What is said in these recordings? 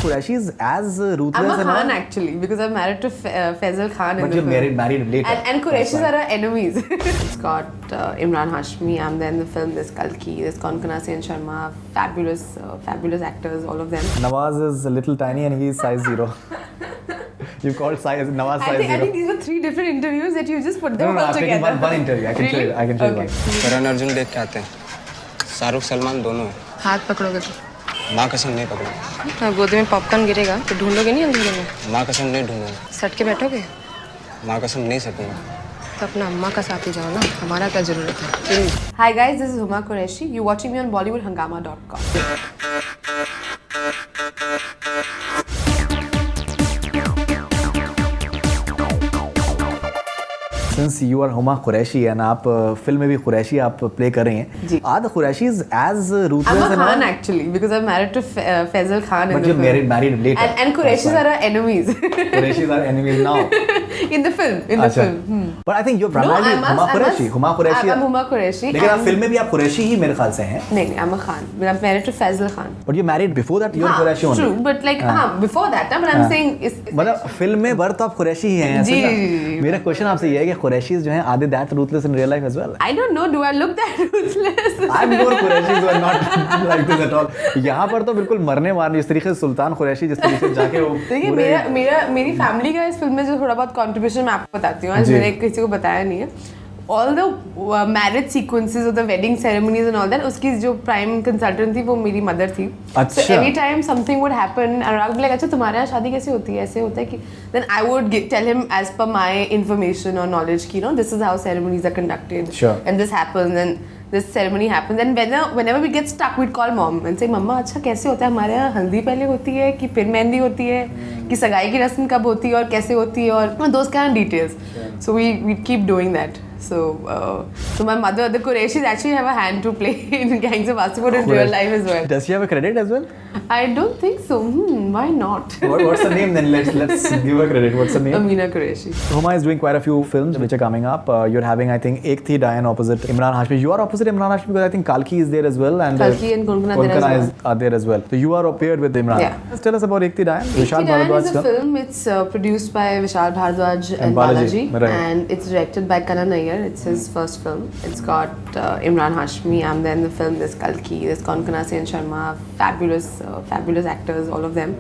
Qureshi is as ruthless. I'm a Khan actually because I'm married to Faisal Khan. But you're married later. And Qureshis are our enemies. It's got Imran Hashmi. I'm there in the film. There's Kalki. There's Kaun and Sharma. Fabulous actors, all of them. Nawaz is a little tiny and he's size 0. You called Nawaz size 0. I think these were 3 different interviews that you just put them all together. I'm taking one interview. I can show you. I can show you one. Karan Arjun देख के आते हैं शाहरुख सलमान दोनों हैं हाथ पकड़ोगे तो माँ कसम नहीं पकड़ूंगा गोदी में पॉपकॉर्न गिरेगा तो ढूंढोगे नहीं अंधेरे में माँ कसम नहीं ढूंढूंगा सट के बैठोगे माँ कसम नहीं सकूंगा तो अपना अम्मा का साथ ही जाओ ना हमारा क्या जरूरत है Hi guys, this is Huma Qureshi. You're watching me on BollywoodHungama.com. Since you are Huma Qureshi and आप फिल्म में भी Qureshi आप प्ले कर रही हैं, are the Qureshis as ruthless? I'm a Khan actually because I'm married to Faisal Khan. But you're married later. And Qureshis are our enemies. Qureshis are enemies now. In the film. But I think you're primarily Huma Qureshi. I'm Huma Qureshi. लेकिन आप film में भी आप Qureshi ही मेरे ख्याल से हैं. नहीं, I'm a Khan. But I'm married to Faisal Khan. But you're married before that. You're Qureshi only. True, but like before that, but I'm saying मतलब फिल्म में बर्थ आप Qureshi ही हैं ऐसे ना. मेरा क्वेश्चन आपसे ये है कि Qureshis जो हैं are they that ruthless in real life as well? I don't know. Do I look that ruthless? I'm more Qureshis who are not like this at all. यहाँ पर तो बिल्कुल मरने मारने जिस तरीके से सुल्तान Qureshi जिस तरीके से जाके वो देखिए मेरी फैमिली का इस फिल्म में जो थोड़ा बहुत कंट्रीब्यूशन मैं आपको बताती हूँ आज मैंने किसी को बताया नहीं है. All the marriage sequences or the wedding ceremonies and all that, उसकी जो prime consultant थी वो मेरी mother थी. अच्छा. So every time something would happen, Anurag would be like, अच्छा तुम्हारे यहाँ शादी कैसे होती है? ऐसे होता है कि then I would tell him as per my information or knowledge कि this is how ceremonies are conducted. Sure. And this happens and this ceremony happens and whenever we get stuck we'd call mom and say मम्मा अच्छा कैसे होता है हमारे यहाँ हल्दी पहले होती है कि फिर मेहंदी होती है कि सगाई की रस्म कब होती है और कैसे होती है और those kind of details. So we keep doing that. So my mother, the Qureshis actually have a hand to play in Gangs of Wasseypur in real life as well. Does she have a credit as well? I don't think so. Why not? What's the name then? Let's give her credit. What's the name? Amina Qureshi. Huma is doing quite a few films which are coming up. You're having, I think, Ek Thi Diane opposite Imran Hashmi. You are opposite Imran Hashmi because I think Kalki is there as well. And Kalki and Konkana are there as well. So you are paired with Imran. Yeah. Tell us about Ek Thi Diane. Ek Thi Diane is a film. It's produced by Vishal Bhardwaj and Balaji. Right. And it's directed by Kanan Nayyar. It's his first film. It's got Imran Hashmi. I'm there in the film. There's Kalki. There's Kaun and Sharma. Fabulous actors, all of them.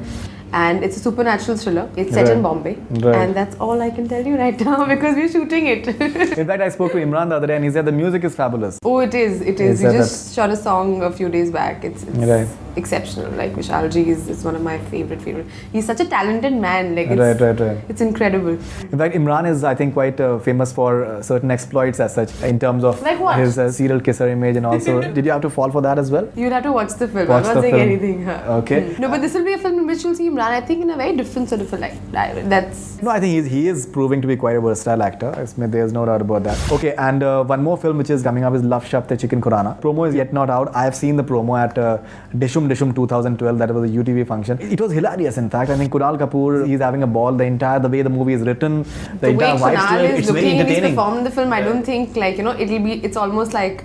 And it's a supernatural thriller. It's set in Bombay. Right. And that's all I can tell you right now because we're shooting it. In fact, I spoke to Imran the other day and he said the music is fabulous. Oh, it is. We just shot a song a few days back. It's right. exceptional. Like Vishalji is one of my favorite. He's such a talented man. Like Right. It's incredible. In fact, Imran is, I think, quite famous for certain exploits as such in terms of like what? his serial kisser image and also. Did you have to fall for that as well? You'll have to watch the film. I'm not saying anything. Okay. No, but this will be a film in which you'll see Imran, I think, in a very different sort of a light. No, I think he is proving to be quite a versatile actor. There's no doubt about that. Okay, and one more film which is coming up is Love Shapte Chicken Khurana. Promo is yet not out. I have seen the promo at Dishum 2012. That was a UTV function. It was hilarious. In fact, I think Kunal Kapoor, he's having a ball. The way the movie is written, the entire vibe to it, it's very entertaining. He's performed in the film. I don't think it's almost like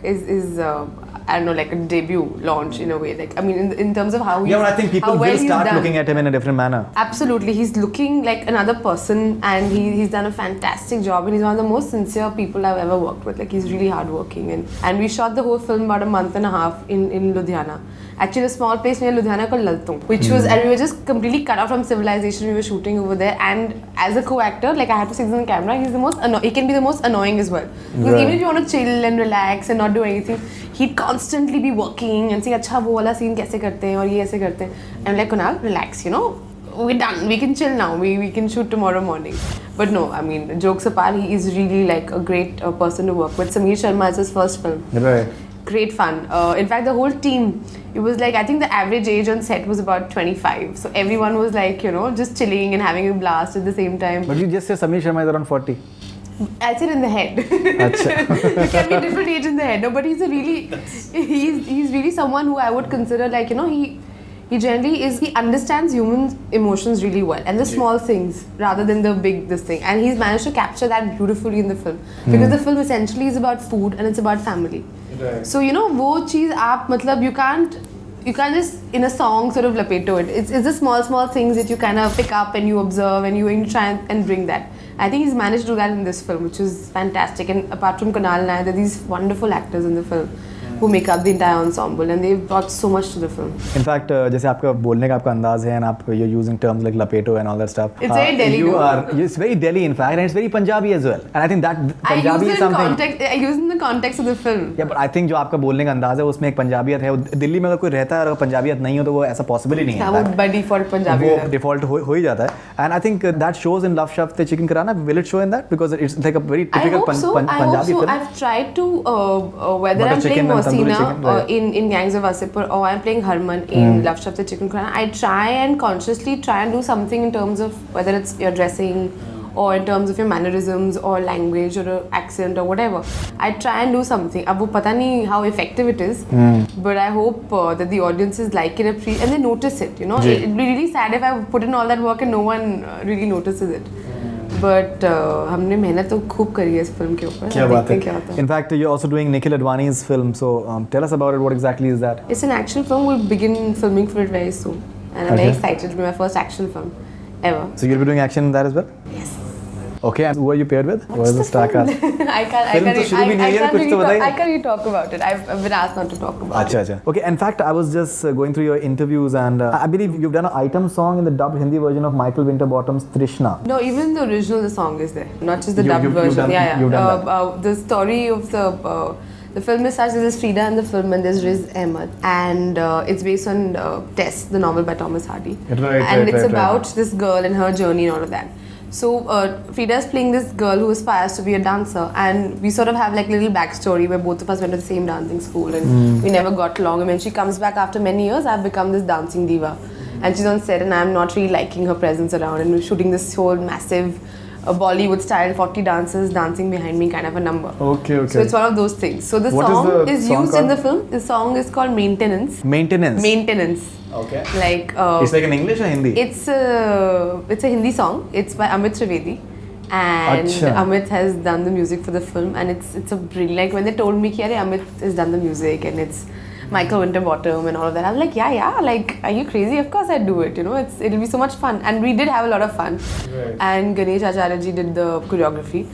I don't know, like a debut launch in a way. Like, I mean, in terms of how but I think people will start looking at him in a different manner. Absolutely. He's looking like another person and he's done a fantastic job and he's one of the most sincere people I've ever worked with. Like, he's really hardworking. And we shot the whole film about a month and a half in Ludhiana. Actually, a small place near Ludhiana called Laltung, which was, and we were just completely cut off from civilization. We were shooting over there, and as a co-actor, like I had to sit on camera. He can be the most annoying as well. Because even if you want to chill and relax and not do anything, he'd constantly be working and say, "Acha, wo wala scene kaise karte hain aur ye aise karte hain." And I'm like, Kunal, relax, we're done. We can chill now. We can shoot tomorrow morning. But no, I mean, jokes apart, he is really like a great person to work with. Sameer Sharma is his first film. Right. Great fun. In fact, the whole team, it was like, I think the average age on set was about 25. So everyone was like, just chilling and having a blast at the same time. But you just said Sameer Sharma is around 40. I said in the head. You can be different age in the head. No, but he's really someone who I would consider like, he generally he understands human emotions really well and the small things rather than the big this thing. And he's managed to capture that beautifully in the film. Because the film essentially is about food and it's about family. Right. So, वो चीज़ आप मतलब you can't you can't just in a song sort of lapeto it. It's the small things that you kind of pick up and you observe and you try and bring that. I think he's managed to do that in this film, which is fantastic. And apart from Kunal and I, there are these wonderful actors in the film who make up the entire ensemble, and they've brought so much to the film. In fact, जैसे आपका बोलने का आपका अंदाज है, and आप you're using terms like lapeto and all that stuff. It's very Delhi. It's very Delhi, in fact, and it's very Punjabi as well. And I think that Punjabi is something. I use it in the context of the film. Yeah, but I think जो आपका बोलने का अंदाज है, उसमें एक पंजाबियत है. दिल्ली में अगर कोई रहता है और पंजाबियत नहीं हो तो वो ऐसा possible ही नहीं है. वो by default Punjabi वो default हो ही जाता है. And I think that shows in Love Shafte Chicken Karana. Will it show in that? Because it's like a very typical Punjabi film. I've tried to whether I'm playing Mohsina in Gangs of Wasseypur or I'm playing Harman in Love Shafte Chicken Karana, I try and consciously try and do something in terms of whether it's your dressing or in terms of your mannerisms or language or accent or whatever. I try and do something. Ab wo pata nahi how effective it is, but I hope that the audiences like it and they notice it. You know, it'd be really sad if I put in all that work and no one really notices it. But हमने मेहनत तो खूब करी है इस film के ऊपर. क्या बात है. In fact, you're also doing Nikhil Advani's film. So tell us about it. What exactly is that? It's an action film. We'll begin filming for it very soon, and I'm very excited. It'll be my first action film ever. So you'll be doing action in that as well? Yes. Okay, and who are you paired with? What is the star cast? I can't really talk about it. I've been asked not to talk about it. Okay, in fact, I was just going through your interviews and I believe you've done an item song in the dubbed Hindi version of Michael Winterbottom's Trishna. No, even the original, the song is there, not just the dubbed version. You've done that. The story of the film is such that there's Frida in the film and there's Riz Ahmed, and it's based on Tess, the novel by Thomas Hardy. It's about this girl and her journey and all of that. So Frida is playing this girl who aspires to be a dancer, and we sort of have like a little backstory where both of us went to the same dancing school and we never got along. And when she comes back after many years, I've become this dancing diva, and she's on set and I'm not really liking her presence around, and we're shooting this whole massive Bollywood style 40 dancers dancing behind me kind of a number. Okay. So it's one of those things. So the song is used in the film. The song is called Maintenance. Maintenance. Okay. Like it's like in English or Hindi? It's a Hindi song. It's by Amit Trivedi, and Amit has done the music for the film, and it's a brilliant. Like when they told me that Amit has done the music and it's Michael Winterbottom and all of that, I was like, yeah, like, are you crazy? Of course I'd do it, you know, it'll be so much fun. And we did have a lot of fun. Right. And Ganesh Acharya ji did the choreography.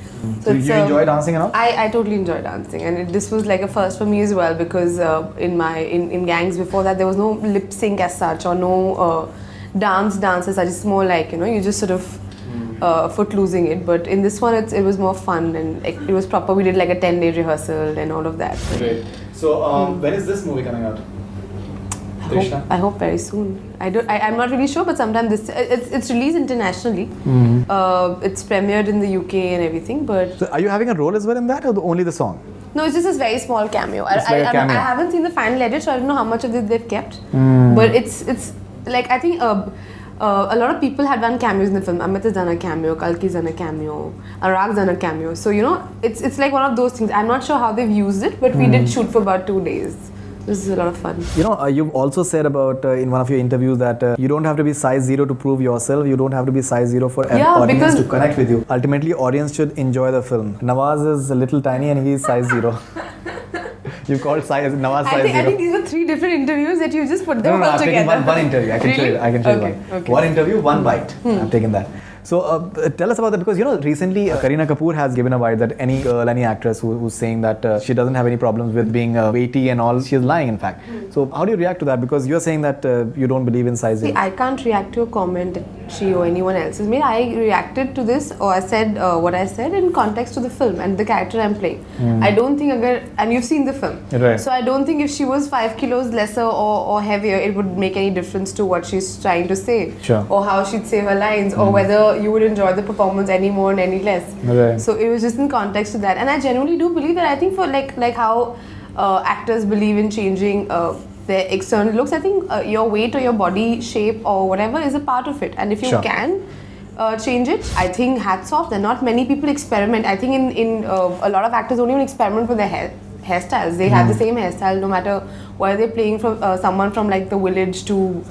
So you enjoy dancing and all? I totally enjoy dancing, and this was like a first for me as well, because in Gangs before that there was no lip sync as such or no dance as such. It's more like, you know, you just sort of foot losing it. But in this one it was more fun and it was proper. We did like a 10-day rehearsal and all of that. Great. So when is this movie coming out? I hope very soon. I'm not really sure, but sometime it's released internationally. It's premiered in the UK and everything. But so are you having a role as well in that, or only the song? No, it's just this very small cameo. I haven't seen the final edit, so I don't know how much of this they've kept. But it's like, I think a lot of people had done cameos in the film. Amit has done a cameo, Kalki's done a cameo, Anurag's done a cameo. So, you know, it's like one of those things. I'm not sure how they've used it, but we did shoot for about 2 days. This is a lot of fun. You know, you've also said about in one of your interviews that you don't have to be size 0 to prove yourself. You don't have to be size 0 for an audience to connect with you. Ultimately, audience should enjoy the film. Nawaz is a little tiny and he's size 0. You called Nawaz size 0. I think these were 3 different interviews that you just put them all together. I've taken one interview. I can show you. I can show you one. Okay. One interview, one bite. I've taken that. So tell us about that, because you know recently Kareena Kapoor has given a bite that any girl, any actress who's saying that she doesn't have any problems with being weighty and all, she's lying in fact. So how do you react to that? Because you're saying that you don't believe in sizing. See, I can't react to a comment that she or anyone else has made. I reacted to this, or I said what I said in context to the film and the character I'm playing. I don't think and you've seen the film. Right. So I don't think if she was 5 kilos lesser or heavier, it would make any difference to what she's trying to say. Sure. Or how she'd say her lines, or whether you would enjoy the performance any more and any less. Right. So it was just in context to that. And I genuinely do believe that. I think for like how actors believe in changing their external looks, I think your weight or your body shape or whatever is a part of it. And if you can change it, I think hats off. There are not many people experiment. I think in a lot of actors don't even experiment with their hairstyles. They have the same hairstyle no matter whether they're playing from someone from like the village to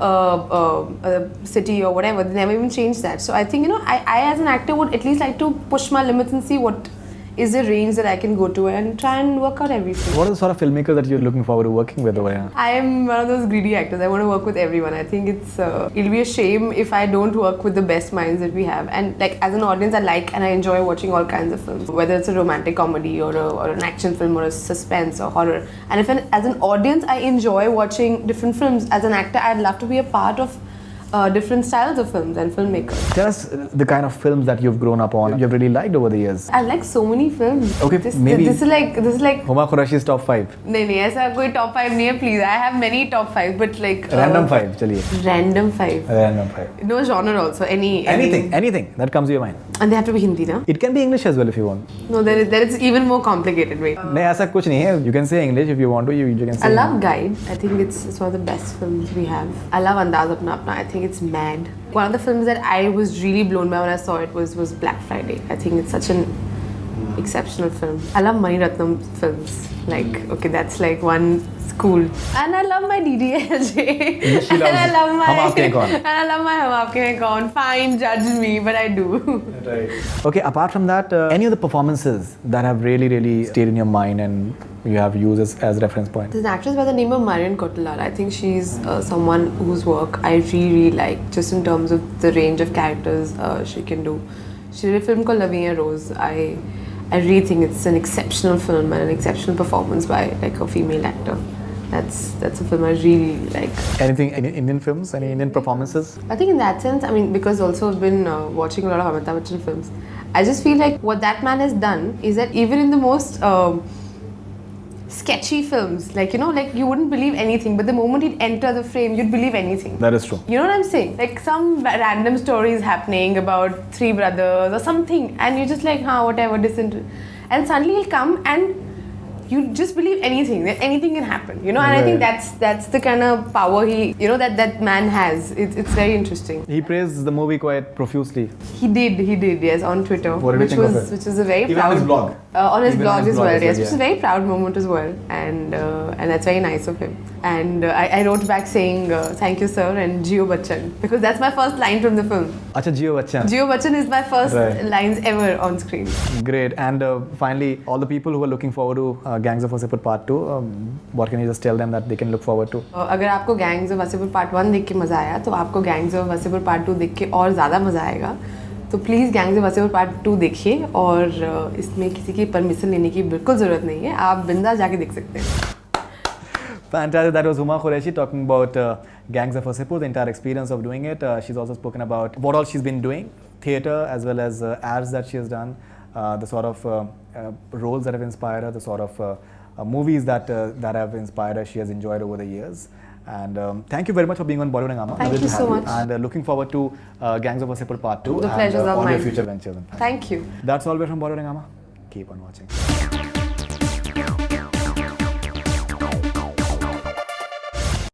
a city or whatever. They never even change that. So I think, you know, I as an actor would at least like to push my limits and see what is a range that I can go to and try and work out everything. What are the sort of filmmakers that you're looking forward to working with over here? I am one of those greedy actors. I want to work with everyone. I think it'll be a shame if I don't work with the best minds that we have. And like as an audience, I like and I enjoy watching all kinds of films, whether it's a romantic comedy or an action film or a suspense or horror. And as an audience, I enjoy watching different films. As an actor, I'd love to be a part of different styles of films and filmmakers. Tell us the kind of films that you've grown up on, you've really liked over the years. I like so many films. Okay, maybe this is like Huma Qureshi's top 5. नहीं ऐसा कोई top 5 नहीं है, please. I have many top 5, but like Random 5, चलिए. Random 5. Random 5. No genre also. Anything that comes to your mind. And they have to be Hindi, na? It can be English as well if you want. No, there is even more complicated way. नहीं ऐसा कुछ नहीं है. You can say English if you want to. You can say. I love Guide. I think it's one of the best films we have. I love Andaz Apna Apna. I think it's mad. One of the films that I was really blown by when I saw it was Black Friday. I think it's such an exceptional film. I love Mani Ratnam films. Like, okay, that's like one school. And I love my DDLJ. She loves and I love my Hum Aapke Kaun. And I love my Hum Aapke Kaun. Fine, judge me, but I do. Right. Okay, apart from that, any of the performances that have really stayed in your mind and you have used as reference point? There's an actress by the name of Marion Cotillard. I think she's someone whose work I really like, just in terms of the range of characters she can do. She did a film called La Vie en Rose. I really think it's an exceptional film and an exceptional performance by like a female actor. That's a film I really like. Anything in Indian films? Any Indian performances? I think in that sense, I mean, because also I've been watching a lot of Amitabh Bachchan films, I just feel like what that man has done is that even in the most sketchy films, like, you know, like you wouldn't believe anything, but the moment he'd enter the frame, you'd believe anything. That is true. You know what I'm saying? Like some random stories happening about 3 brothers or something, and you're just like, whatever, and suddenly he'll come and you just believe anything, that anything can happen, you know. And I think that's the kind of power that man has. It's very interesting. He praised the movie quite profusely. He did, yes, on Twitter. What did you think of it? Which was a very Even proud... on his blog. On his blog as well, yes. Yeah. Which was a very proud moment as well. And that's very nice of him. And I wrote back saying, thank you, sir, and Jio Bachchan. Because that's my first line from the film. Acha, Jio Bachchan. Jio Bachchan is my first lines ever on screen. Great. And finally, all the people who are looking forward to Gangs of Wasseypur Part 2, what can you just tell them that they can look forward to? अगर आपको Gangs of Wasseypur Part 1 देख के मजा आया, तो आपको Gangs of Wasseypur Part 2 देख के और ज़्यादा मजा आएगा. तो please Gangs of Wasseypur Part 2 देखिए, और इसमें किसी की परमिशन लेने की बिल्कुल ज़रूरत नहीं है. आप बिंदास जाके देख सकते हैं. Fantastic. That was Huma Qureshi talking about Gangs of Wasseypur, the entire experience of doing it. She's also spoken about what all she's been doing, theatre as well as ads that she has done, the sort of roles that have inspired her, the sort of movies that have inspired her, she has enjoyed over the years. And thank you very much for being on Bollywood Hungama. Thank you so much. And looking forward to Gangs of Wasseypur Part 2 The pleasure is all all mine. your future ventures. Thank you. That's all we're from Bollywood Hungama. Keep on watching.